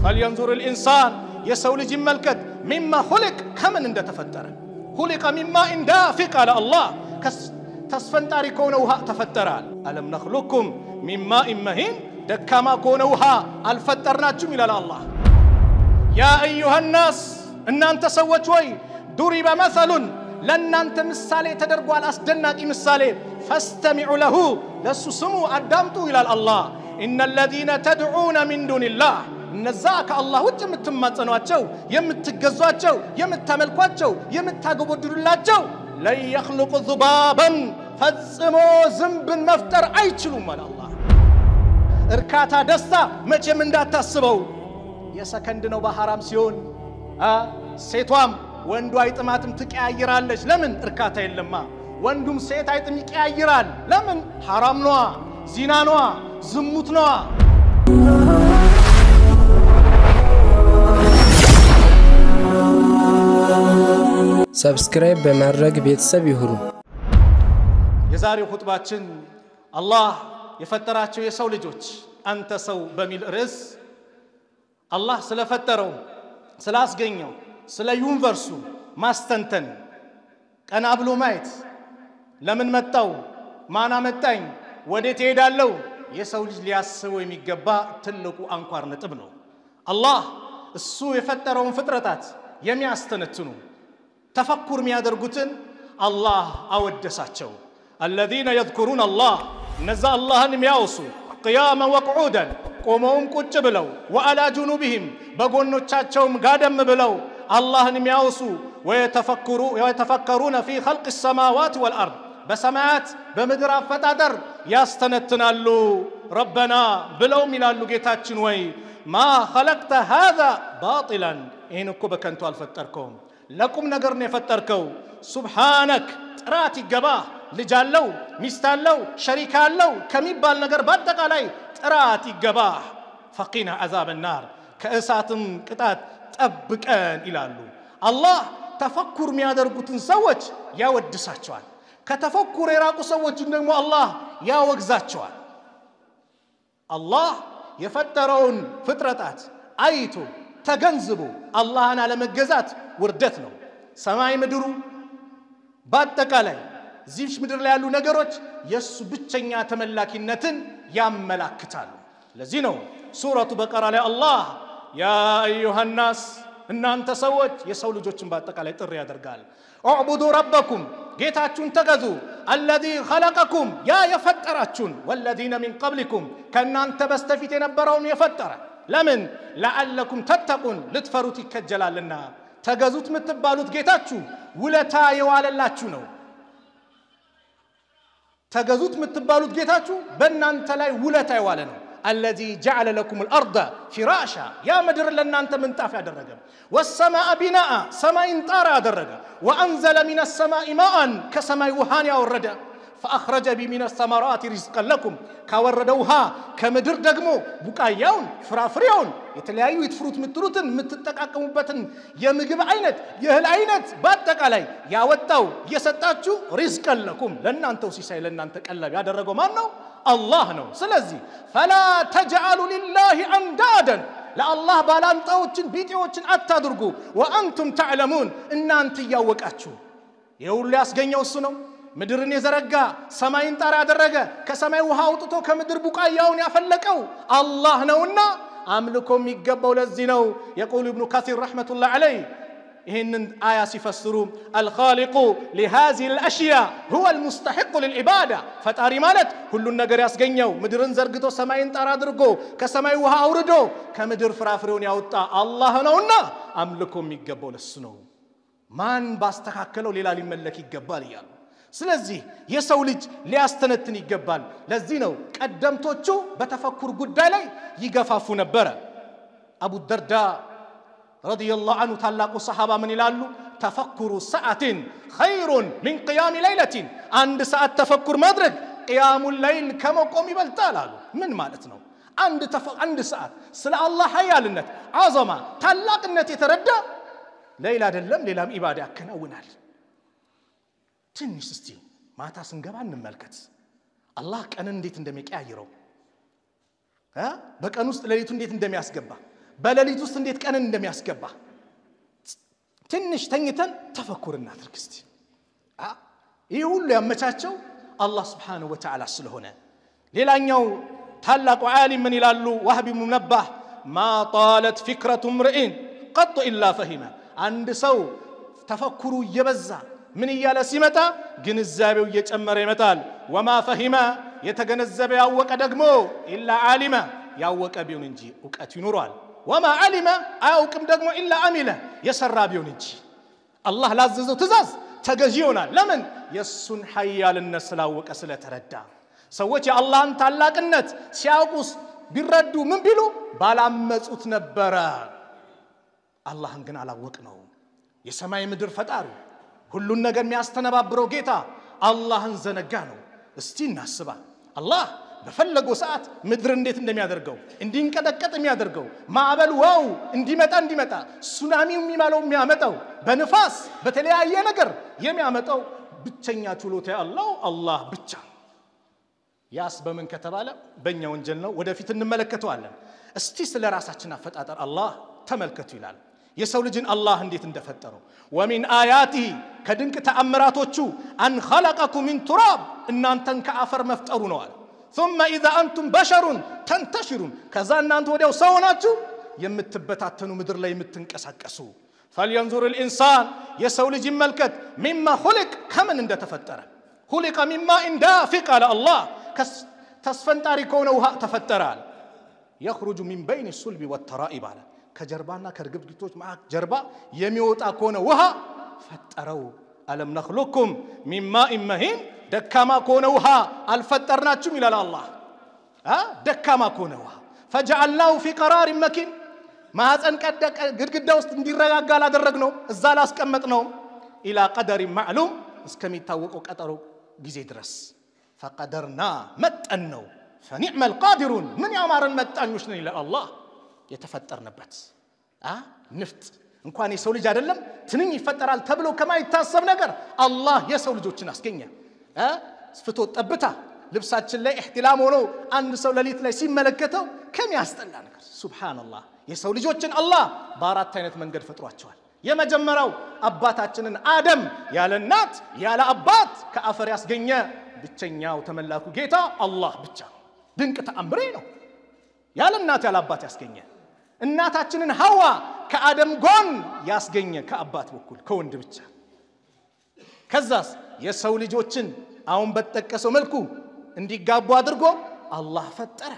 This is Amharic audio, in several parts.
فلينظر الإنسان يسول جملكت مما خلق كمن اند تفتر خلق مما اندافق على الله تسفنتاري كونوها تفترال ألم نخلقكم مما إمهين دكما كونوها الفترناكم إلى الله يا أيها الناس إن أنت سوت وي ضرب مثل لن أنت مثالي تدرقوا على أسدناك مثالي فاستمعوا له لسسموا أدامتوا إلى الله إن الذين تدعون من دون الله نزاك الله وجه متماتنواچو يمتگزواچو يمتملكواچو يمتاغبودዱላቸው لا يخلق ذبابا فصمو ዝምብን መፍጠር አይችሉም ማለት አላህ እርካታ ደስታ መቼም እንዳታስበው የሰከንድ ነው በሐራም ሲሆን ሴቷም ወንዱ አይጥማትም ትቀያይራለች ለምን እርካታ የለማ ወንዱም ሴት አይጥም ይቀያይራል ለምን ሐራም ነው ዚና ነው ዝሙት ነው ሰብስክራይብ በማድረግ ቤተሰብ ይሁኑ የዛሬው ኹጥባችን አላህ የፈጠራቸው የሰው ልጆች አንተ ሰው በሚል ርዕስ አላህ ስለፈጠረው ስላስገኘው ስለ ዩኒቨርሱ ማስተንተን ቀና ብሎ ማየት ለምን መጣው ማና መጣኝ ወዴት ሄዳለው የሰው ልጅ ሊያስበው የሚገባ ትልቁ አንኳር ነጥብ ነው አላህ እሱ የፈጠረውን ፍጥረታት የሚያስተነትኑ ተፈኩር የሚያደርጉትን አላህ አወደሳቸው الذين يذكرون الله نزا الله የሚያወሱ قياما وقعودا ቆመውም ቁጭ ብለው وعلى جنوبهم በጎኖቻቸውም ጋደም ብለው አላህን የሚያወሱ ويتفكرون في خلق السماوات والارض በሰማያት በምድር አፈጣጠር ያስተነትናሉ ربنا ብለውም ይላሉ ጌታችን ወይ ما خلقت هذا باطلا ይሄንኮ በከንቱ አልፈጠርከውም ለቁም ነገር ነው የፈጠርከው ሱብሃንክ ጥራት ይገባ ልጅ አለው ሚስት አለው ሸሪክ አለው ከሚባል ነገር በአጠቃላይ ጥራት ይገባ فقنا عذاب النار ከእሳትም ቅጣት ጠብቀን ይላሉ አላህ ተፈኩር የሚያደርጉትን ሰዎች ያወድሳቸዋል ከተፈኩር የራቁ ሰዎችን ደግሞ አላህ ያወግዛቸዋል አላህ የፈጠረውን ፍጥረታት አይቶ ተገንዝቦ አላህን አለመገዛት ውርደት ነው ሰማይ ምድሩ በአጠቃላይ ዚህች ምድር ላይ ያሉ ነገሮች የሱ ብቸኛ ተመላኪነትን ያመላክታሉ ለዚህ ነው ሱረቱ በቀራ ላይ አላህ ያ አዩሃ الناس እናንተ ሰዎች የሰው ልጆችን በአጠቃላይ ጥሪ ያደርጋል اعبدوا ربكم ጌታችሁን ተገዙ الذي خلقكم ያ የፈጠራችሁን والذين من قبلكم ከናንተ በስተፊት የነበረውን የፈጠረ ለምን لعلكم تتقون ልትፈሩት ይከጀላልና ተገዙት ምትባሉት ጌታችሁ ውለታ የዋለላችሁ ነው ተገዙት ምትባሉት ጌታችሁ በእናንተ ላይ ውለታ የዋለ ነው الذي جعل لكم الارض فراشا يا مدر لنانت منطاف ያደረገ والسماء بناء سماين طار ያደረገ وانزل من السماء ماء كسماء وهان ያወረደ فاخرج من الثمرات رزقا لكم ካወረደውها ከመድር ደግሞ ቡቃያውን ፍራፍሬውን የተለያዩ ይትፍሩት ምትሩትን ምትጠቃቀሙበትን የምግብ አይነት የእህል አይነት በአጠቃላይ ያወጣው የሰጣችሁ رزقا لكم ለናንተው ሲሳይ ለናንተ ቀለብ ያደረገው ማን ነው الله ነው ስለዚህ فلا تجعلوا لله اندادا ለአላህ ባላንጣዎችን ቢጤዎችን አታድርጉ وانتم تعلمون እናንተ ያወቃችሁ የሁሉ ያስገኘው እሱ ነው ምድርን የዘረጋ ሰማይን ጣራ ያደረገ ከሰማይ ውሃ አውጥቶ ከምድር ቡቃያውን ያፈለቀው አላህ ነውና አምልኮ የሚገባው ለዚህ ነው يقول ابن كثير رحمه الله عليه ይሄንን አያ ሲፈስሩ الخالق لهذه الاشياء هو المستحق للعباده ፈጣሪ ማለት ሁሉን ነገር ያስገኘው ምድርን ዘርግቶ ሰማይን ጣራ አድርጎ ከሰማይ ውሃ አውርዶ ከምድር ፍራፍሬውን ያወጣ አላህ ነውና አምልኮ የሚገባው ለሱ ነው ማን ባስተካከለው ሌላ ሊመለክ ይገባል ይላል ስለዚህ የሰው ልጅ ሊያስተነትን ይገባል ለዚህ ነው ቀደምቶቹ በተፈኩር ጉዳይ ላይ ይገፋፉ ነበር አቡ ደርዳ رضي الله عنه ታላቁ ሰሃባ ምን ይላሉ ተፈኩሩ ሰዓትን خير من قيام ليله አንድ ሰዓት ተፈኩር ማድረግ قيام الليل ከመቆም ይበልጣል አሉ ምን ማለት ነው አንድ ሰዓት ስለ አላህ ኃያልነት አዘማ ታላቅነት የተረዳ ሌላ አይደለም ሌላም ኢባዳ ያከናውናል ትንሽ እስቲ ማታ ስንገባ እንመልከት አላህ ቀን እንዴት እንደሚቀያይረው በቀን ውስጥ ሌሊቱ እንዴት እንደሚያስገባ በሌሊት ውስጥ እንዴት ቀንን እንደሚያስገባ ትንሽ ተኝተን ተፈኩር እናድርግ እስቲ ይሄ ሁሉ ያመቻቸው አላህ Subhanahu Wa Ta'ala ስለሆነ ሌላኛው ታላቁ ዓሊም ምን ይላሉ ወህብ ሙነባህ ما طالت فكرة امرئ قط إلا فهمه አንድ ሰው ተፈኩሩ እየበዛ ምን ይያለ ሲመጣ ግንዛቤው እየጨመረ ይመጣል وما فهم የተገነዘበ ያወቀ ደግሞ ኢላ ዓሊማ ያወቀ ቢሆን እንጂ ዕውቀት ይኖራል وما علم አያውቅም ደግሞ ኢላ አሚለ የሰራ ቢሆን እንጂ አላህ ላዘዘው ትእዛዝ ተገዢ ይሆናል ለምን የሱን ሐያልነት ስላወቀ ስለተረዳ ሰዎች የአላህን ታላቅነት ሲያውቁስ ቢረዱ ምን ቢሉ ባላመጹት ነበር አላህን ግን አላወቅ ነው የሰማይ ምድር ፈጣሪ ሁሉን ነገር የሚያስተነባብረው ጌታ አላህን ዘነጋ ነው እስቲ እናስባ አላህ በፈለገው ሰዓት ምድር እንዴት እንደሚያደርገው እንዲንቀጠቀጥ የሚያደርገው ማዕበል ዋው እንዲመጣ ሱናሚው የሚያመጣው በንፋስ በተለያየ ነገር የሚያመጣው ብቸኛ ችሎታ ያለው አላህ ብቻ ያስ በምን ከተባለ በእኛ ወንጀል ነው ወደፊት እንመለከተዋለን እስቲ ስለ ራሳችን አፈጣጠር አላህ ተመልከቱ ይላል የሰው ልጅን አላህ እንዴት እንደፈጠረው ወሚን አያቲሂ ከድንቅ ተአምራቶቹ አን خلقكم من تراب እናንተን ከአፈር መፍጠሩ ነው አለ ثم اذا انتم بشر تنتشرون ከዛ እናንተ ወዲያው ሰው ናችሁ የምትበታተኑ ምድር ላይ የምትንቀሳቀሱ فلينظر الانسان የሰው ልጅ ይመልከት مما خلق ከምን እንደተፈጠረ خلق مما دافق على الله ተስፈንጣሪ ከሆነ ውሃ ተፈጠራል يخرج من بين الصلب والترائب على ከጀርባና ከርግብግቶች ማክ ጀርባ የሚወጣ ከሆነ ውሃ ፈጠረው አለም نخلقكم من ماء مهين ደካማ ከሆነ ውሃ አልፈጠርናችሁም ይላል አላህ ደካማ ከሆነ ውሃ فجعلناه في قرار مكين ማህፀን ቀደቀ ግድግዳ ውስጥ እንዲረጋጋ አላደረግነው እዛ ላስቀመጥነው الى قدر معلوم እስከሚታወቀው ቀጠሮ ጊዜ ድረስ فقدرنا متنو فنعم القادرون من ያማረን መጣኞች ነን ይላል አላህ የተፈጠርንበት ንፍጥ እንኳን የሰው ልጅ አይደለም ትንኝ ይፈጠራል ተብሎ ከማይታሰብ ነገር አላህ የሰው ልጆችን አስገኘ ፍቶ ጠብታ ልብሳችን ላይ ኢህቲላም ሆኖ አንድ ሰው ለሊት ላይ ሲመለከተው ከሚያስጠላ ነገር ሱብሃንአላህ የሰው ልጆችን አላህ በአራት አይነት መንገድ ፈጥሯቸዋል የመጀመሪያው አባታችንን አደም ያለ እናት ያለ አባት ከአፈር ያስገኘ ብቸኛው ተመላኩ ጌታ አላህ ብቻ ድንቅ ተአምሬ ነው ያለ እናት ያለ አባት ያስገኘ እናታችንን ሐዋ ከአደም ጎን ያስገኘ ከአባት በኩል ከወንድ ብቻ ከዛስ የሰው ልጆችን አሁን በተጠቀሰው መልኩ እንዲጋቡ አድርጎ አላህ ፈጠረ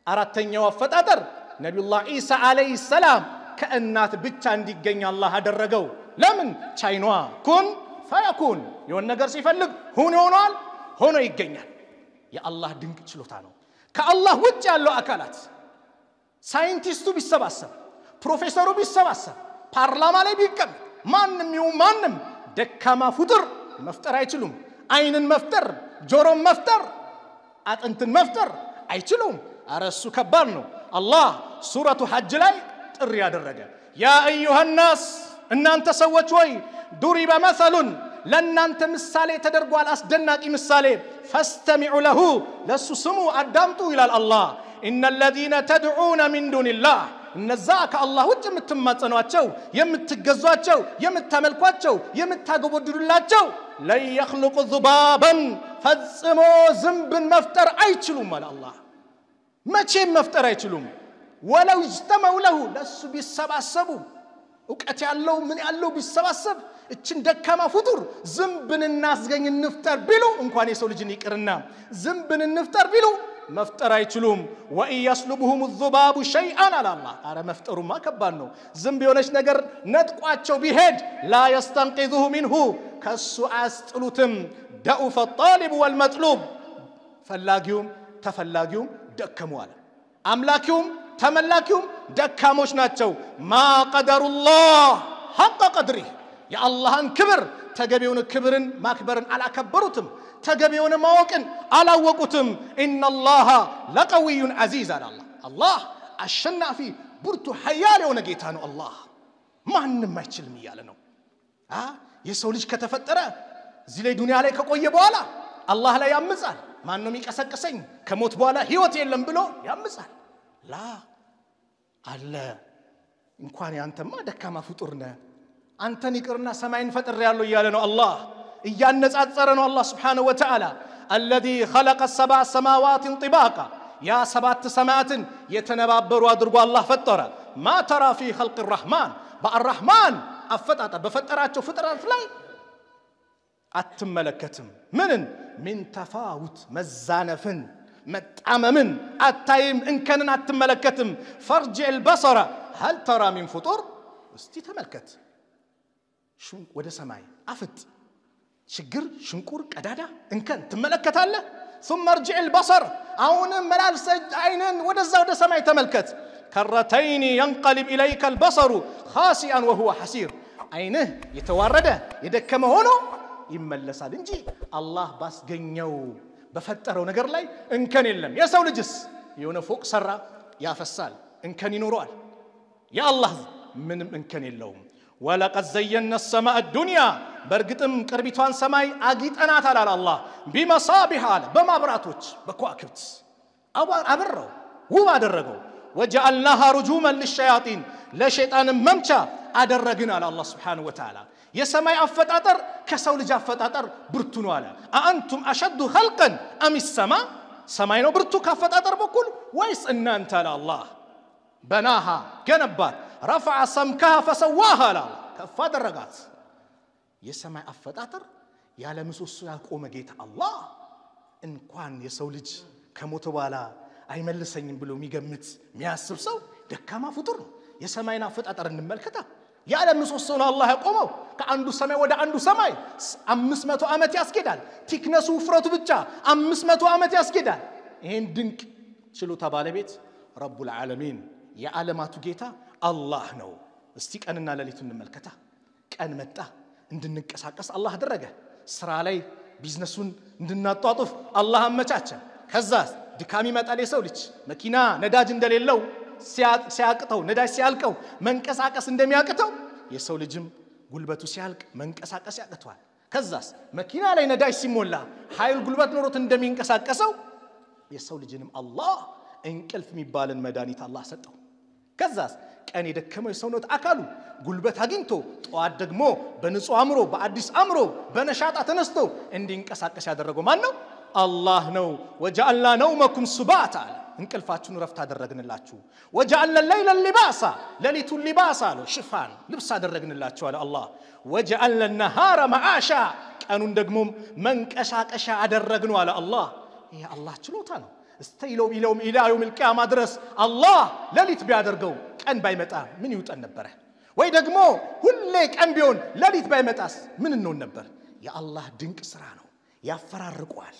አራተኛው አፈጣጠር ነብዩላህ ኢሳ አለይሂ ሰላም ከእናት ብቻ እንዲገኝ አላህ አደረገው ለምን ቻይኗ ኩን ፈያኩን የሆነ ነገር ሲፈልግ ሆኖ ይገኛል የአላህ ድንቅ ችሎታ ነው ከአላህ ውጭ ያለው አካላት ሳይንቲስቱ ቢሰባሰብ ፕሮፌሰሩ ቢሰባሰብ ፓርላማ ላይ ቢቀመጥ ማንንም ደካማ ፍጡር መፍጠር አይችሉም አይንን መፍጠር ጆሮን መፍጠር አጥንትን መፍጠር አይችሉም አረሱ ከባድ ነው አላህ ሱረቱ ሐጅ ላይ ጥሪ ያደረገ ያ አዩሃ الناس እናንተ ሰዎች ሆይ ዱሪበ መሰሉን ለእናንተ ምሳሌ ተደርጓል አስደናቂ ምሳሌ فاستمعوا له ለሱ ስሙ አዳምጡ ይላል አላህ ان الذين تدعون من دون الله እነዛ ከአላህ ውጭ የምትማጸኗቸው የምትገዟቸው የምታመልኳቸው የምታጎበድዱላቸው ላይ يخلق ذبابا ፈጽሞ ዝንብን መፍጠር አይችሉም ማለት አላህ መቼም መፍጠር አይችሉም ወለው اجتمعوا له ለሱ ቢሰባሰቡ ዕውቀት ያለው ምን ያለው ቢሰባሰብ እችን ደካማ ፍጡር ዝንብን እናስገኝ እንፍጠር ቢሉ እንኳን የሰው ልጅን ይቅርና ዝንብን እንፍጠር ቢሉ መፍጠር አይችሉም وإن يسلبهم الذباب شيئا على الله አረ መፍጠሩማ ከባድ ነው ዝንብ የሆነች ነገር ነጥቋቸው ቢሄድ لا يستنقذه منه ከሱ አስጥሉትም ضعف الطالب والمطلوب ፈላጊውም ተፈላጊውም ደከሙ አለ አምላኪውም ተመላኪውም ደካሞች ናቸው ما قدر الله حق قدره የአላህን ክብር ተገቢውን ክብርን ማክበርን አላከበሩትም ተገቢውን ማወቅን አላወቁትም ان الله لقوي عزيز الله አሸናፊ ብርቱ ኃያል የሆነ ጌታ ነው አላህ ማንንም አይችልም ይያለ ነው የሰው ልጅ ከተፈጠረ እዚህ ላይ ዱንያ ላይ ከቆየ በኋላ አላህ ላይ ያምጻል ማንንም ይቀሰቅሰኝ ከሞት በኋላ ህይወት የለም ብሎ ያምጻል ላ አለ እንኳን ያንተማ ደካማ ፍጡር ነህ አንተን ይቅርና ሰማይን ፈጥሬያለሁ እያለ ነው አላህ እያነጻጸረ ነው አላህ Subhanahu Wa Ta'ala الذي خلق السبع سماوات طباقا يا سبعة سماوات يتنبابروا አድርጎ አላህ ፈጠረ ما ترى في خلق الرحمن بالرحمن አፈጣጠር በፈጠራቸው ፍጥረት ላይ አትመለከትም من تفاوت መዛነፍን متعممن أتايم إن كان أتملكتم فرجع البصر هل ترى من فطور استي تملكت شو ودا سماي أفت شجر شنكور كدادا إن كان تملكت الله ثم ارجع البصر عون ملال سج عينن ودا زود سماي تملكت كرتين ينقلب إليك البصر خاسئا وهو حسير عينه يتوارده يدكم هونو يملسال انجي الله بس جنيو بفتروا نجر لي إن كان يلم يا سول جس يونا فوق سرّا يا فسال إن كان ينورال يا الله من إن كان اللوم ولقد زينا السماء الدنيا برقتم كربيتوان سماي أجيت أنا تعالى الله بمصابيح على بما براتوش بكواكبت أبرّو هو أدرّجو وجعلناها رجوما للشياطين لا شيطان ممشى أدرّجنا على الله سبحانه وتعالى يا سماي أفتاتر كسول جافتاتر برتون ولا أأنتم أشد خلقا أم السماء سماينو برتو كفتاتر بكل ويس إن أنت على الله بناها جنبات رفع سمكها فسواها لا كفاد الرجات يا سماي أفتاتر يا لمسوس يقوم جيت الله إن كان يسولج كموتوالا أي ملسين بلو ميجمت مياسب سو دكما فطر يا سماينا أفتاتر نملكته يا لم نصوصون الله يقوموا كأندو سماء ودا أندو سماء 500 ዓመት ያስኬዳል ቲክነሱ ፍረቱ ብቻ 500 ዓመት ያስኬዳል ይሄን ድንቅ ችሎታ ባለቤት ረቡል ዓለሚን የዓለማቱ ጌታ አላህ ነው እስቲ ቀንና ሌሊቱን እንመልከታ ቀን መጣ እንድንቀሳቀስ አላህ አደረገ ስራ ላይ ቢዝነሱን እንድናጧጡፍ አላህ አመቻቸ ከዛ ድካም ይመጣል የሰው ልጅ መኪና ነዳጅ እንደሌለው ሲያቅተው ነዳጅ ሲያልቀው መንቀሳቀስ እንደሚያቅተው የሰው ልጅም ጉልበቱ ሲያልቅ መንቀሳቀስ ያቅተዋል ከዛስ መኪና ላይ ነዳጅ ሲሞላ ኃይል ጉልበት ኖሮት እንደሚንቀሳቀሰው የሰው ልጅንም አላህ እንቅልፍ የሚባልን መድኃኒት አላህ ሰጠው ከዛስ ቀን የደከመው የሰውነት አካሉ ጉልበት አግኝቶ ጧት ደግሞ በንጹህ አምሮ በአዲስ አምሮ በነሻጣ ተነስቶ እንዲንቀሳቀስ ያደረገው ማን ነው አላህ ነው ወጀዐልና ነውመኩም ሱባታ እንቅልፋችሁን ረፍት አደረግንላችሁ ወጀዐልና الليل لباسا ሌሊቱን ሊባሳ ነው ሽፋን ልብስ አደረግንላችሁ አለ አላህ ወጀዐልና النهار معاشا ቀኑን ደግሞ መንቀሳቀሻ አደረግነው አለ አላህ ይሄ አላህ ችሎታ ነው استيلوا الى يوم القيامه ድረስ አላህ ሌሊት ቢያደርገው ቀን ባይመጣ ምን ይውጠን ነበር ወይ ደግሞ ሁሌ ቀን ቢሆን ሌሊት ባይመጣስ ምን እንሆን ነበር የአላህ ድንቅ ስራ ነው ያፈራርቀዋል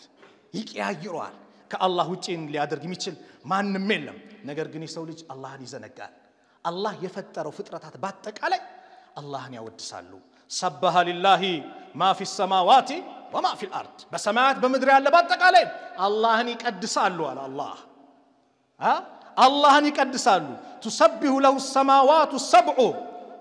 ይቀያይረዋል ከአላህ ውጪን ሊያደርግ የሚችል ማንንም የለም ነገር ግን የሰው ልጅ አላህን ይዘነጋል አላህ የፈጠረው ፍጥረታት በአጠቃላይ አላህን ያወድሳሉ ሰበሐ ሊላሂ ማ ፊ السماوات وما في الارض በሰማያት በምድር ያለ በአጠቃላይ አላህን ይቀድሳሉ አለ አላህ አላህን ይቀድሳሉ تسبح له السماوات السبع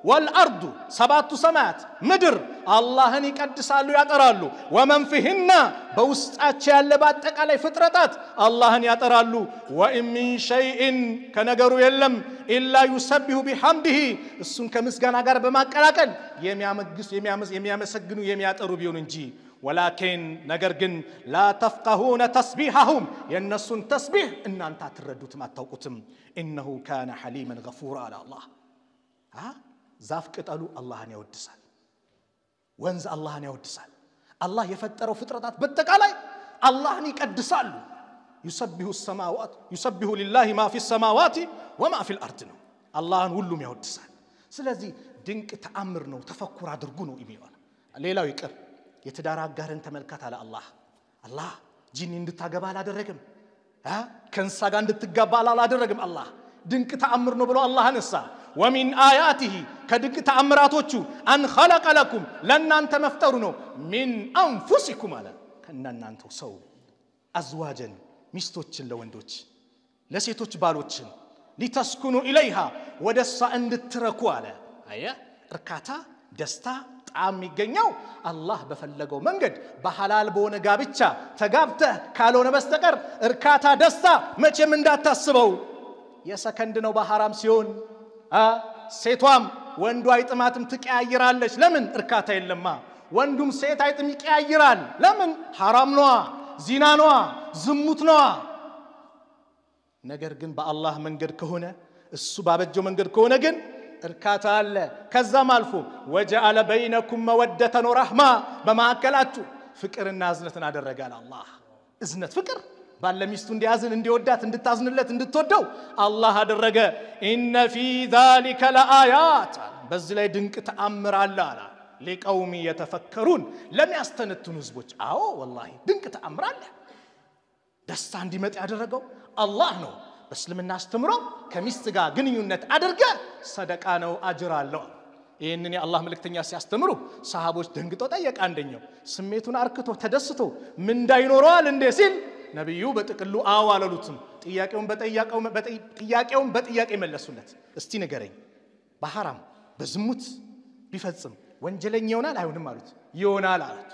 والارض سبعة سماوات مدر اللهن يقدسالو يطرالو ومن فيهن بوسطاچ ያለ በአጠቃላይ ፍጥረታት አላህን ያጠራሉ وان من شيء ከነገሩ የለም الا يسبح بحمده እሱን ከምስጋና ጋር በማቀላቀል የሚያመሰግኑ የሚያጠሩ ቢሆን እንጂ ولكن ነገር ግን لا تفقهون تسبيحهم የነሱን ተስቢህ እናንተ አትረዱትም አታውቁትም انه كان حليما غفورا على الله ዛፍ ቅጠሉ አላህን ያወድሳል ወንዝ አላህን ያወድሳል አላህ የፈጠረው ፍጥረታት በተቃላይ አላህን ይቀድሳሉ يسبح السماوات يسبح لله ما في السماوات وما في الارض ነው አላህን ሁሉም ያወድሳል ስለዚህ ድንቅ ተአምር ነው ተፈኩር አድርጉ ነው ይባላል ሌላው ይቀር የትዳር አጋርን ተመልከት አለ አላህ ጂኒ እንድታገባ አላደረገም ከንሳ ጋር እንድትጋባ አላደረገም አላህ ድንቅ ተአምር ነው ብሎ አላህ ነሳ ومن آياته كدك تأمراتوچو أن خلق لكم لن أنت مفترنو من أنفسكم على كنا نانتو سو أزواجا مستوچن لوندوچ لسيتوچ بالوچن لتسكنوا إليها ودسا عند التركوا على أيه ركاتا دستا ጣም ይገኛው አላህ በፈለገው መንገድ በሐላል በሆነ ጋብቻ ተጋብተ ካልሆነ በስተቀር እርካታ ደስታ መቼም እንዳታስበው የሰከንድ ነው በሐራም ሲሆን ሴቷም ወንዱ አይጥማትም ትቀያይራለች ለምን እርካታ የለማ ወንዱም ሴት አይጥም ይቀያይራል ለምን ሐራም ነው ዚና ነው ዝሙት ነው ነገር ግን በአላህ መንገድ ከሆነ እሱ ባበጀው መንገድ ከሆነ ግን እርካታ አለ ከዛም አልፎ ወጀአለ በይነኩም መወደተን ወራህማ በማከላችሁ ፍቅርና እዝነትን አደረጋል አላህ እዝነት ፍቅር ባለሚስቱ እንዲያዝን እንዲወዳት እንድታዝንለት እንድትወደው አላህ አደረገ ኢነ ፊ ذلك ለአያት በዚህ ላይ ድንቅ ተአምር አለ አላ ለቀውም የተፈከሩን ለሚያስተነትኑ ህዝቦች አዎ والله ድንቅ ተአምር አለ ደስታ እንዲመጣ ያደረገው አላህ ነው በእስልምና አስተምሮ ከሚስት ጋር ግንኙነት አድርገ ሰደቃ ነው አጅር አለው ይሄንን የአላህ መልእክተኛ ሲያስተምሩ ሰሃቦች ደንግጠው ጠየቁ አንደኛው ስሜቱን አርክቶ ተደስቶ ምን እንዳይኖረዋል እንደ ሲል ነብዩ በጥቅሉ አው አለሉትም ጥያቄውን በጥያቄ መለሱለት እስቲ ንገረኝ በሐራም በዝሙት ቢፈጽም ወንጀለኛ ይሆናል አይሆንም አሉት ይሆናል አሉት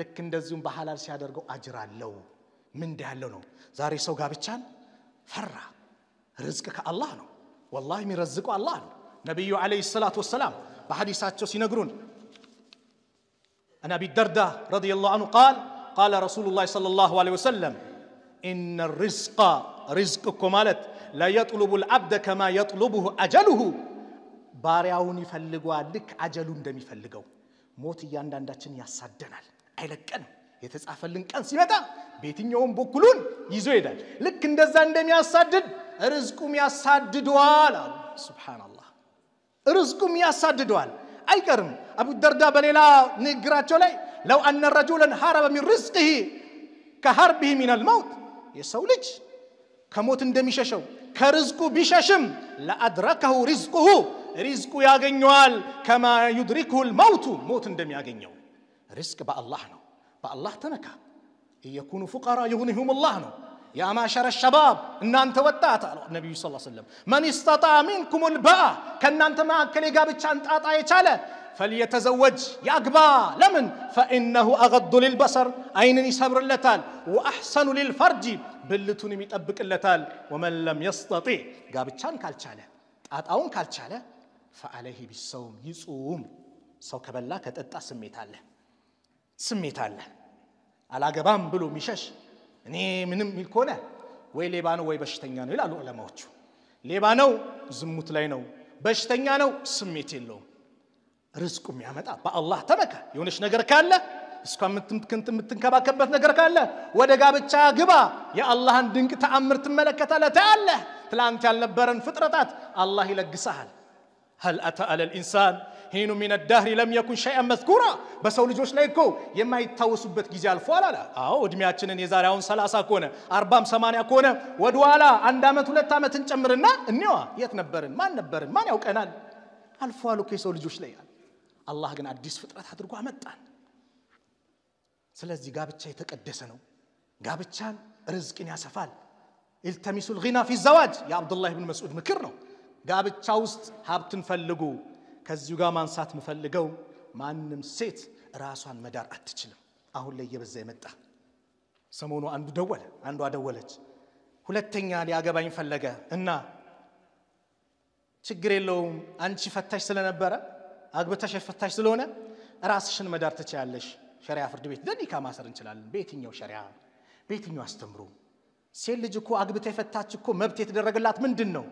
ልክ እንደዚሁም በሐላል ሲያደርገው አጅር አለው ምን እንዳለው ነው ዛሬ ሰው ጋብቻን ፈራ ርዝቅ ከአላህ ነው والله የሚረዝቀው አላህ ነው ነብዩ አለይሂ ሰላቱ ወሰለም በሐዲሳቸው ሲነግሩን انا ابي الدرداء رضي الله عنه قال رسول الله صلى الله عليه وسلم ان الرزق رزقكم ማለት لا يطلب العبد كما يطلبه اجله ባሪያውን ይፈልጓል ልክ አጀሉ እንደሚፈልገው ሞት ያንዳንዳችን ያሳደናል አይለቀንም የተጻፈልን ቀን ሲመጣ በየትኛውም በኩሉን ይዞ ይሄዳል ልክ እንደዛ እንደሚያሳድድ ርዝቁም ያሳድደዋል ሱብሃንአላህ ርዝቁም ያሳድደዋል አይቀርም አቡ ደርዳ በሌላ ንግራቸው ላይ لو ان رجلا هرب من رزقه كهربه من الموت የሰው ልጅ ከሞት እንደሚሸሸው ከርዝቁ ቢሸሽም لادركه رزقه ርዝቁ ያገኘዋል كما يدركه الموت ሞት እንደሚያገኘው ርዝቅ በአላህ ነው በአላህ ተመካ يكون فقراء يغنيهم الله ነው يا معشر الشباب እናንተ ወጣት አለ ነብዩ ሰለላሁ ዐለይሂ ወሰለም من استطاع منكم الباء ከናንተ ማከለ ጋብቻን ጣጣ የቻለ فليتزوج يغبا لمن فانه اغض للبصر عينن يصبرلታል واحسن للفرج ብልቱን ይጠብቅለታል ومن لم يستطيع ጋብቻን ካልቻለ ጣጣውን ካልቻለ فعليه بالصوم يصوم ሰው ከበላ ከጠጣ ስሜት አለ አላገባም ብሎ ሚሸሽ እኔ ምንም ይልኮነ ወይ ሌባ ነው ወይ በሽተኛ ነው ይላሉ ዑለማዎቹ ሌባ ነው ዝሙት ላይ ነው በሽተኛ ነው ስሜት የለውም ርዝቁም ያመጣ በአላህ ተመካ የሆነሽ ነገር ካለ እስካም ምትንከባከበት ነገር ካለ ወደ ጋብቻ ግባ የአላህን ድንቅ ተአምር ትመለከታለህ ታያለ ትላንት ያልነበረን ፍጥረታት አላህ ይለግሳል هل اتى على الانسان حين من الدهر لم يكن شيئا مذكورا በሰው ልጆች ላይ እኮ የማይታወሱበት ጊዜ አልፏል አለ አዎ እድሜያችንን የዛሬውን 30 ኮነ 40 80 ኮነ ወደኋላ አንድ አመት ሁለት አመት እንጨምርና እንየዋ የት ነበርን ማን ያውቀናል አልፏል እኮ የሰው ልጆች ላይ አላህ ግን አዲስ ፍጥረት አድርጎ አመጣን ስለዚህ ጋብቻ የተቀደሰ ነው ጋብቻን ርዝቅን ያሰፋል التمسوا الغنى في الزواج يا عبد الله بن مسعود ምክር ነው ጋብቻ ውስጥ ሀብትን ፈልጉ ከዚሁ ጋር ማንሳት መፈልገው ማንንም ሴት ራሷን መዳር አትችልም አሁን ላይ የበዛ የመጣ ሰሞኑ አንዷ ደወለች ሁለተኛ ሊያገባኝ ፈለገ እና ችግር የለውም አንቺ ፈታሽ ስለነበረ አግብተሽ ፈታሽ ስለሆነ ራስሽን መዳር ትችያለሽ ሸሪዓ ፍርድ ቤት ደኒካ ማሰር እንችላለን በየትኛው ሸሪዓ በየትኛው አስተምሩ ሴት ልጅ እኮ አግብታ ፈታች እኮ መብት የተደረገላት ምንድነው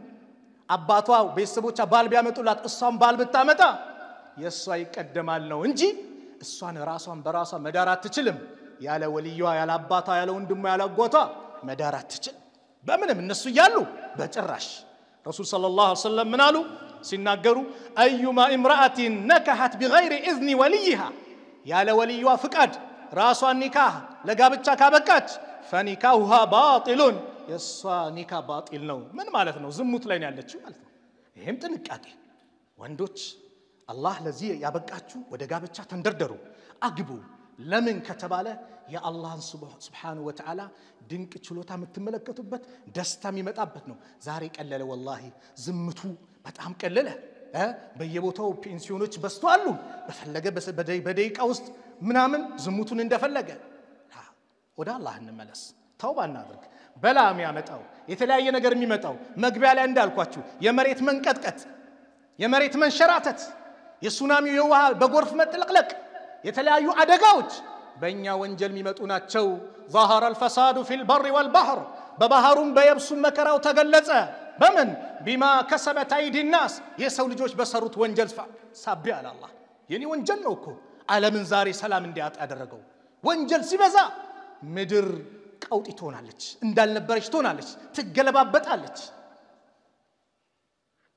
አባቷ ቤተሰቦቿ ባል ቢያመጡላት እሷን ባል ብታመጣ የሷ ይቀደማል ነው እንጂ እሷን ራሷን በራሷ መዳር አትችልም ያለ ወልዩዋ ያለ አባቷ ያለ ወንድሟ ያለ አጎቷ መዳር አትችልም በምንም እነሱ ይያሉ በጭራሽ ረሱል ሰለላሁ ዐለይሂ ወሰለም ምን አሉ ሲናገሩ ايما امراه نكحت بغير اذن وليها ያለ ወልዩዋ ፍቃድ ራሷን ኒካህ ለጋብቻ ካበቃች فنكاحها باطل የሷ ኒካ ባጢል ነው ምን ማለት ነው ዝሙት ላይ ነው ያለችው ማለት ነው ይሄም ጥንቃቄ ወንዶች አላህ ለዚህ ያበቃችሁ ወደ ጋብቻ ተንደርደሩ አግቡ ለምን ከተባለ የአላህን ሱብሃነሁ ወተዓላ ድንቅ ችሎታ የምትመለከቱበት ደስታ የሚመጣበት ነው ዛሬ ቀለለ والله ዝምቱ በጣም ቀለለ በየቦታው ፔንሲዮኖች በስተዋሉ በፈለገ በደቂቃ ውስጥ ምናምን ዝሙቱን እንደፈለገ ወደ አላህ እንመለስ ተውባ እናድርግ በላም ያመጣው የተለያየ ነገር የሚመጣው መግቢያ ላይ እንዳልኳችሁ የመሬት መንቀጥቀጥ የመሬት መንሸራተት የሱናሚው የውሃ በጎርፍ መጥለቅለቅ የተለያዩ አደጋዎች በእኛ ወንጀል የሚመጡ ናቸው ظهر الفساد في البر والبحر በባህሩም በየብሱም መከራው ተገለጸ በምን بما كسبت ايدي الناس የሰው ልጆች በሰሩት ወንጀል ሳቢያ አላህ የኔ ወንጀል ነው እኮ ዓለምን ዛሬ ሰላም እንዲያጣ ያደረገው ወንጀል ሲበዛ ምድር ቀውጢ ትሆናለች እንዳልነበረች ትሆናለች ትገለባበጣለች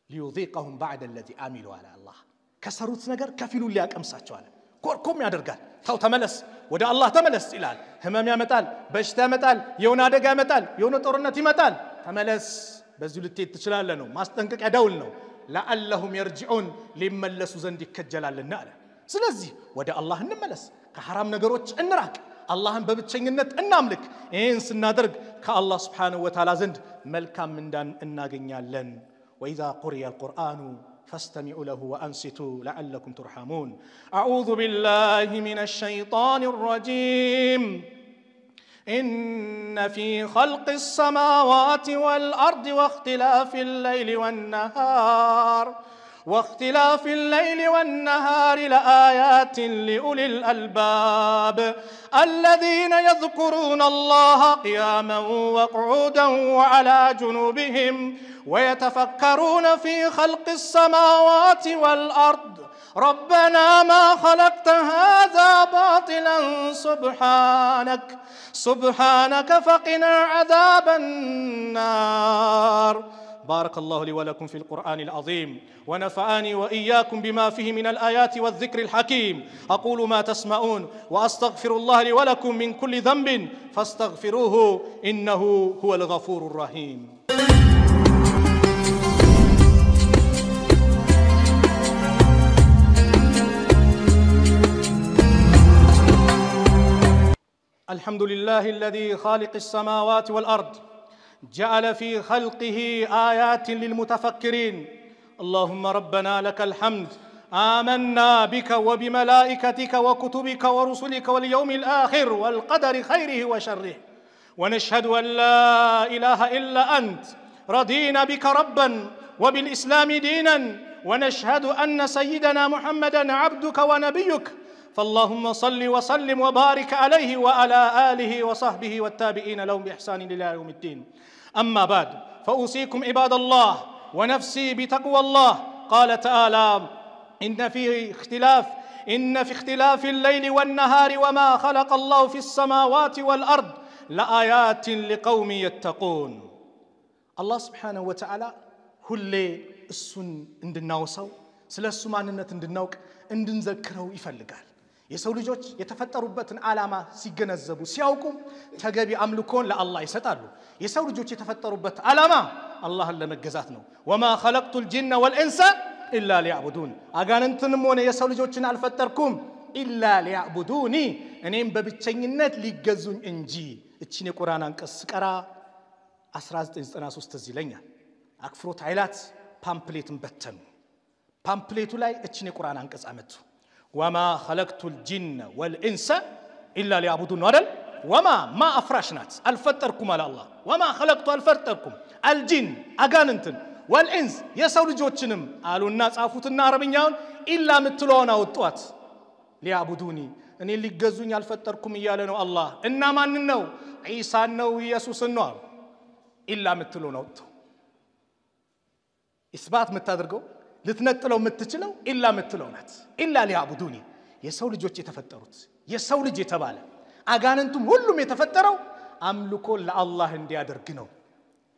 ليذيقهم بعد الذي عملوا على الله ከሰሩት ነገር ከፊሉን ሊያቀምሳቸው አለ ኮርኮም ያደርጋል ታው ተመለስ ወደ አላህ ተመለስ ይላል ህመም ያመጣል በሽታ ያመጣል የሆነ አደጋ ያመጣል የሆነ ጦርነት ይመጣል ተመለስ በዚህ ልትሄድ ትችላለህ ነው ማስጠንቀቂያ ደውል ነው لعلهم يرجعون ሊመለሱ ዘንድ ይከጀላልና አለ ስለዚህ ወደ አላህ እንመለስ ከሐራም ነገሮች እንራቅ አላህን በብቸኝነት እናምልክ ይህን ስናደርግ ከአላህ Subhanahu Wa Ta'ala ዘንድ መልካም እንዳን እናገኛለን وإذا قرئ القرآن فاستمعوا له وأنصتوا لعلكم ترحمون أعوذ بالله من الشيطان الرجيم إن في خلق السماوات والأرض واختلاف الليل والنهار لآيات لأولي الألباب الذين يذكرون الله قياما وقعودا وعلى جنوبهم ويتفكرون في خلق السماوات والأرض ربنا ما خلقت هذا باطلا سبحانك فقنا عذاب النار بارك الله لي ولكم في القرآن العظيم ونفعني وإياكم بما فيه من الآيات والذكر الحكيم أقول ما تسمعون وأستغفر الله لي ولكم من كل ذنب فاستغفروه إنه هو الغفور الرحيم الحمد لله الذي خالق السماوات والأرض جعل في خلقه آيات للمتفكرين اللهم ربنا لك الحمد آمنا بك وبملائكتك وكتبك ورسلك واليوم الآخر والقدر خيره وشره ونشهد أن لا إله إلا أنت رضينا بك ربا وبالإسلام دينا ونشهد أن سيدنا محمدا عبدك ونبيك فاللهم صل وسلم وبارك عليه وعلى آله وصحبه والتابعين لهم بإحسان إلى يوم الدين أما بعد فأوصيكم عباد الله ونفسي بتقوى الله قال تعالى إن في اختلاف الليل والنهار وما خلق الله في السماوات والأرض لآيات لقوم يتقون الله سبحانه وتعالى ሁሌ እሱን እንድናወሳው ስለሱ ማንነት እንድናውቅ እንድንዘክረው ይፈልጋል የሰው ልጆች የተፈጠሩበትን ዓላማ ሲገነዘቡ ሲያውቁ ተገቢ አምልኮን ለአላህ ይሰጣሉ የሰው ልጆች የተፈጠሩበት ዓላማ አላህን ለመገዛት ነው وما خلقت الجن والانس الا ليعبدون አጋንንትንም ሆነ የሰው ልጆችን አልፈጠርኩም الا ليعبدوني እኔም በብቸኝነት ሊገዙኝ እንጂ እቺን የቁርአን አንቀጽ ቀራ 1993 እዚህ ለኛ አክፍሮት ኃይላት ፓምፕሌትን በተኑ ፓምፕሌቱ ላይ እቺን የቁርአን አንቀጽ አመጡ وما خلقت الجن والانس الا ليعبدون አይደል وما ما افراشنات الفطركم على الله وما خلقت الفطركم الجن አጋንንትን والانس የሰው ልጆችንም አሉና ጻፉትና አረብኛውን ኢላ ምትለውና ወጣት ليعبدوني እኔ ሊገዙኝ አልፈጠርኩም ይያለ ነው አላህ እና ማን ነው ኢሳ ነው ኢየሱስ ነው ኢላ ምትለውና ወጣ ኢስባት ምታደርገው ልትነጥለው ምትችለው ኢላ ምትለውናት ኢላ ሊያቡዱኒ የሰው ልጆች የተፈጠሩት የሰው ልጅ የተባለ አጋንንቱም ሁሉም የተፈጠረው አምልኮ ለአላህ እንዲያደርግ ነው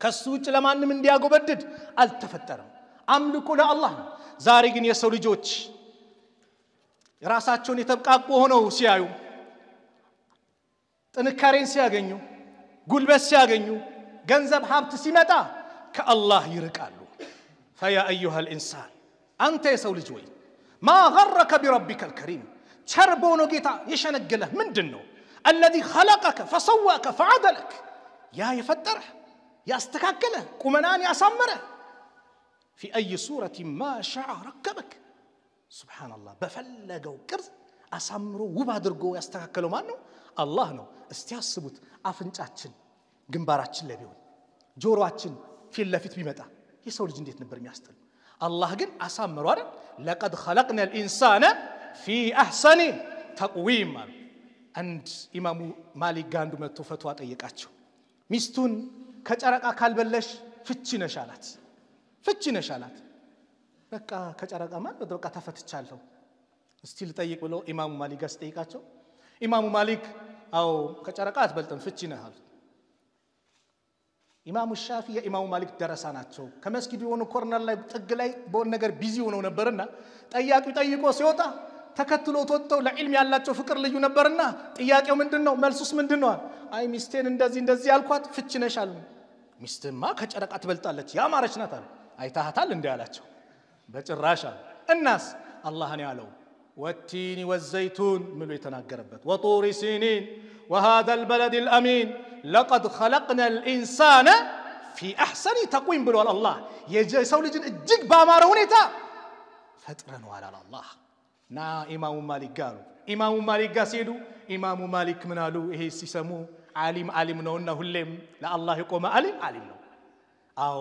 ከሱ ውጭ ለማንም እንዲያጎበድድ አልተፈጠረም አምልኮ ለአላህ ነው ዛሬ ግን የሰው ልጆች ራሳቸውን የተብቃቁ ሆነው ሲያዩ ጥንካሬን ሲያገኙ ጉልበት ሲያገኙ ገንዘብ ሀብት ሲመጣ ከአላህ ይርቃሉ فيا أيها الإنسان أنت يسول جوي ما غرك بربك الكريم تربونو جيتا يشنقله من دنو الذي خلقك فسواك فعدلك يا يفتره يا استكاكله كمنان يا سمره في أي صورة ما شاء ركبك سبحان الله بفلقوا كرز أسمروا وبادرقوا يستكاكلوا مانو الله نو استياسبوت أفنجاتشن ግንባራችን ላይ ቢሆን ጆሮአችን ፊት ለፊት ቢመጣ የሰው ልጅ እንዴት ነበር የሚያስጠላ አላህ ግን አሳምሮ አይደል لقد خلقنا الانسان في احسن تقويم አንድ ኢማሙ ማሊክ ጋንዱ መጥቶ ፈትዋ ጠየቃቸው ሚስቱን ከጨረቃ ካልበለሽ ፍቺ ነሽ አላት በቃ ከጨረቃ ማለት በቃ ተፈትቻለሁ እስቲ ልጠይቅ ብሎ ኢማሙ ማሊክ ጋር ጠይቃቸው ኢማሙ ማሊክ አው ከጨረቃ አትበልጥም ፍቺ ነህ አሉት ኢማሙ ሻፊዒ የኢማሙ ማሊክ ደረሳ ናቸው ከመስጊዱ የሆነ ኮርነር ላይ ጥግ ላይ በሆነ ነገር ቢዚ ሆነው ነበርና ጠያቂው ጠይቆ ሲወጣ ተከትሎ ተወጣው ለኢልም ያላቸው ፍቅር ልዩ ነበርና ጥያቄው ምንድነው መልሱስ ምንድነው አይ ሚስቴን እንደዚህ ያልኳት ፍቺ ነሽ አሉ ሚስትማ ከጨረቃ ትበልጣለች ያማረች ናት አሉ አይታሃታል እንዴ አላቸው በጭራሽ አሉ እናስ አላህን ያለው والتين والزيتون ملو يتناغربت وطور سينين وهذا البلد الامين لقد خلقنا الانسان في احسن تقويم بلو الله يسو لجن اجig باماره ሁኔታ ፈጥረነው على الله نا امام مالك قالوا امام مالك ሲሄዱ امام مالك ምን አሉ ይሄ ሲሰሙ ዓሊም ነውና ሁሌም ለአላህ የቆመ ዓሊም ነው አው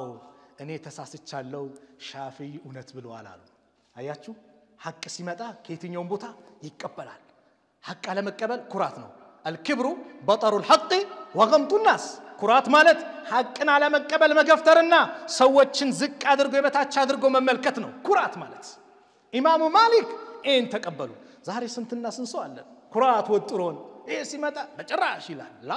እኔ ተሳስቻለሁ ሻፊዒ እውነት ብለዋል አሉ አያችሁ ሐቅ ሲመጣ ከየትኛውም ቦታ ይቀበላል ሐቅ አለመቀበል ኩራት ነው الكبر بطر الحق وغمط الناس ኩራት ማለት ሐቅን አለመቀበል መገፍተርና ሰዎችን ዝቅ አድርጎ የበታች አድርጎ መመልከት ነው ኩራት ማለት ኢማሙ ማሊክ እን ተቀበሉ ዛሬ ስንትና ስንሰው አለ ኩራት ወጥሮን ይሄ ሲመጣ በጭራሽ ይላል ላ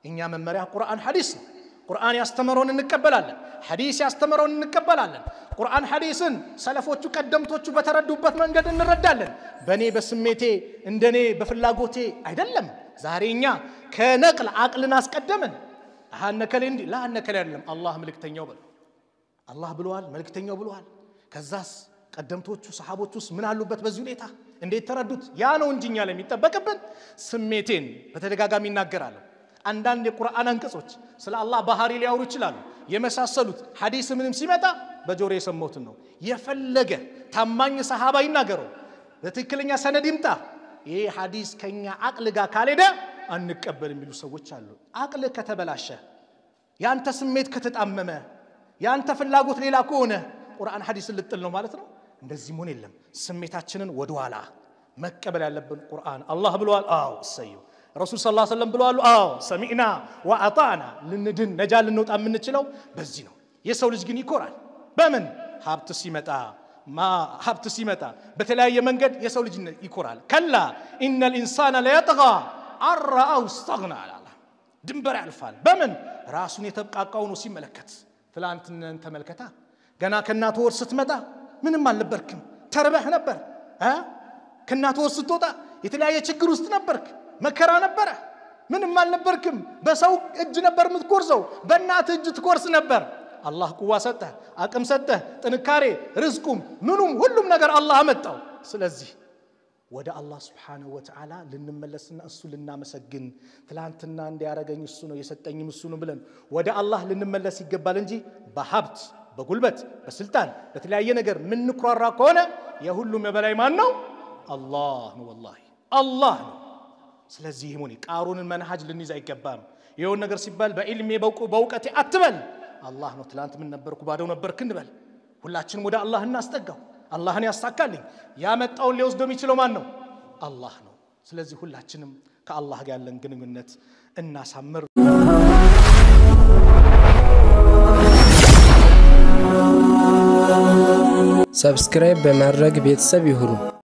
እኛ መመሪያ ቁርአን ሐዲስ ነው ቁርአን ያስተምረውን እንቀበላለን ሐዲስ ያስተምረውን እንቀበላለን ቁርአን ሐዲስን ሰለፎቹ ቀደምቶቹ በተረዱበት መንገድ እንረዳለን በኔ በስሜቴ እንደኔ በፍላጎቴ አይደለም ዛሬኛ ከነቅል አቅልን አስቀደመን አነከለ እንዲ ላነከለ አይደለም አላህ መልእክተኛው ብሎ አላህ ብለዋል መልእክተኛው ብለዋል ከዛስ ቀደምቶቹ ሰሃቦቹስ ምን አሉበት በዚህ ሁኔታ እንዴት ተረዱት ያ ነው እንጂኛ ለሚጠበቅብን ስሜቴን በተደጋጋሚ ይናገራሉ አንዳንድ የቁርአን አንቀጾች ስለ አላህ ባህሪ ሊያወሩ ይችላሉ የመሳሰሉት ሐዲስ ምንም ሲመጣ በጆሮ የሰማሁት ነው የፈለገ ታማኝ ሰሃባ ይናገሩ በትክክለኛ ሰነድ ይምጣ ይሄ ሐዲስ ከኛ አቅል ጋር ካልሄደ አንቀበል የሚሉ ሰዎች አሉ አቅል ከተበላሸ ያንተ ስሜት ከተጣመመ ያንተ ፍላጎት ሌላ ከሆነ ቁርአን ሐዲስ ልጥል ነው ማለት ነው እንደዚህ ምን የለም ስሜታችንን ወደኋላ መቀበል ያለብን ቁርአን አላህ ብለዋል አው ሰዩ ረሱል ሰለላሁ ዐለይሂ ወሰለም ብለዋል አው ሰሚዕና ወአጣና ልንድን ነጃ ልንወጣ የምንችለው በዚህ ነው የሰው ልጅ ግን ይኮራል በምን ሀብት ሲመጣ በተለያየ መንገድ የሰው ልጅ ይኮራል ከላ ኢነል ኢንሳነ ለየጥጋ አራአው استغنى አላህ ድንበር ያልፋል በምን ራሱን የተብቃቃው ነው ሲመለከት ትላንትነን ተመልከታ ገና ከናቱ ወር ስትመጣ ምንም አልነበርክም ተርበህ ነበር ከናቱ ወር ስትወጣ የተለያየ ችግር ውስጥ ነበርክ መከራ ነበር ምንም አልነበርክም በሰው እጅ ነበር የምትቆርሰው በእናት እጅ ትቆርስ ነበር አላህ ቁዋ ሰጠ አቅም ሰጠ ጥንካሬ ርዝቁም ምኑም ሁሉም ነገር አላህ አመጣው ስለዚህ ወደ አላህ Subhanahu Wa Ta'ala ልንመለስና እሱ ልናመሰግን ትላንትና እንዲያረጋኝ እሱ ነው የሰጠኝም እሱ ነው ብለን ወደ አላህ ልንመለስ ይገባል እንጂ በሀብት በጉልበት በስልጣን በተለያየ ነገር ምን ኩራራ ከሆነ የሁሉም የበላይ ማን ነው አላህ ነው والله አላህ ነው ስለዚህ ሆነ ቃሩንን መንሃጅ ልንይዝ አይገባም ይሄው ነገር ሲባል በኢልሜ በእውቀቴ አትበል አላህ ነው ትላንት ምን ነበርኩ ባዶ ነበርክ እንበል ሁላችንም ወደ አላህ እናስጠጋው አላህን ያሳካልኝ ያመጣውን ሊወስደው የሚችለው ማን ነው አላህ ነው ስለዚህ ሁላችንም ከአላህ ጋር ያለን ግንኙነት እናሳምር ሰብስክራይብ በማድረግ ቤተሰብ ይሁኑ